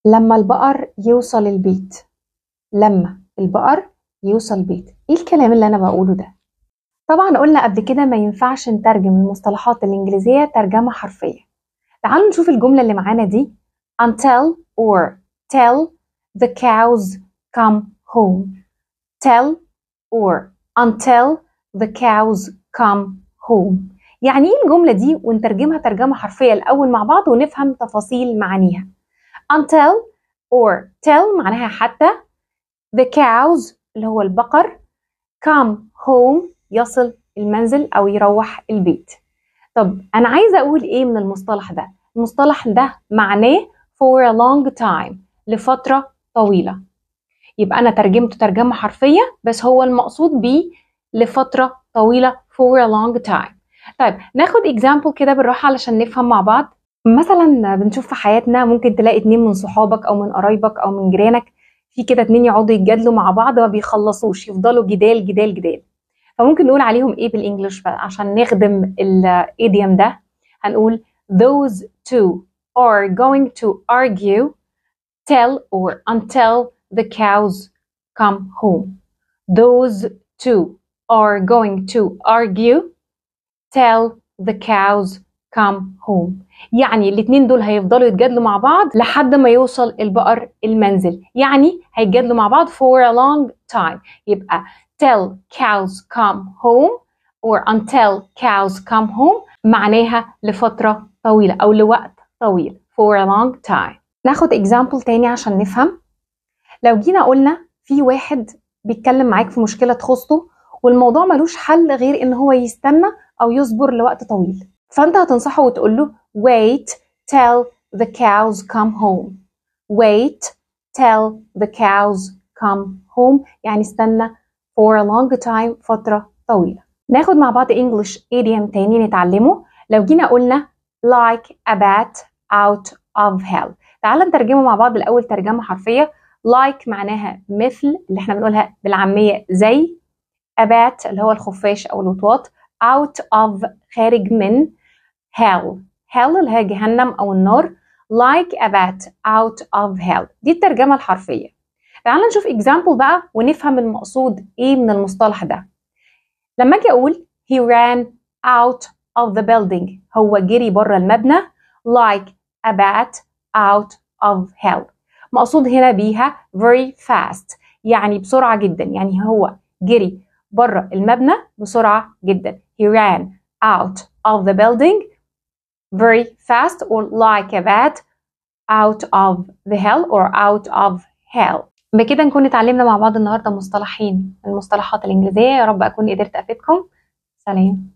لما البقر يوصل البيت. لما البقر يوصل البيت، ايه الكلام اللي انا بقوله ده؟ طبعا قلنا قبل كده ما ينفعش نترجم المصطلحات الانجليزية ترجمة حرفية. تعالوا نشوف الجملة اللي معانا دي. until or tell the cows come home. tell or until the cows come home. يعني ايه الجملة دي ونترجمها ترجمة حرفية الأول مع بعض ونفهم تفاصيل معانيها. until or tell معناها حتى. the cows اللي هو البقر. come home يصل المنزل أو يروح البيت. طب أنا عايزة أقول إيه من المصطلح ده؟ المصطلح ده معناه for a long time لفترة طويلة. يبقى أنا ترجمته ترجمة حرفية بس هو المقصود بيه لفترة طويلة for a long time. طيب ناخد example كده بالراحة علشان نفهم مع بعض. مثلا بنشوف في حياتنا ممكن تلاقي اتنين من صحابك أو من قرايبك أو من جيرانك، في كده اتنين يقعدوا يتجادلوا مع بعض ما بيخلصوش، يفضلوا جدال جدال جدال. فممكن نقول عليهم ايه بالانجلش بقى عشان نخدم الايديوم ده؟ هنقول those two are going to argue till or until the cows come home. those two are going to argue till the cows come home. يعني الاتنين دول هيفضلوا يتجادلوا مع بعض لحد ما يوصل البقر المنزل، يعني هيتجادلوا مع بعض for a long time. يبقى till cows come home or until cows come home معناها لفترة طويلة أو لوقت طويل for a long time. ناخد example تاني عشان نفهم. لو جينا قلنا في واحد بيتكلم معاك في مشكلة تخصه والموضوع ملوش حل غير إن هو يستنى أو يصبر لوقت طويل، فأنت هتنصحه وتقول له wait till the cows come home. wait till the cows come home يعني استنى for a long time فترة طويلة. ناخد مع بعض English idiom تاني نتعلمه. لو جينا قلنا like a bat out of hell. تعال نترجمه مع بعض الأول ترجمة حرفية. like معناها مثل اللي احنا بنقولها بالعامية زي. a bat اللي هو الخفاش أو الوطواط. out of خارج من. hell اللي هي جهنم أو النار. like a bat out of hell دي الترجمة الحرفية. تعال نشوف example بقى ونفهم المقصود ايه من المصطلح ده. لما اجي اقول he ran out of the building هو جري بره المبنى like a bat out of hell. مقصود هنا بيها very fast يعني بسرعة جدا، يعني هو جري بره المبنى بسرعة جدا. he ran out of the building very fast or like a bat out of the hell or out of hell. بكده نكون اتعلمنا مع بعض النهارده مصطلحين من المصطلحات الإنجليزية. يا رب أكون قدرت أفيدكم. سلام.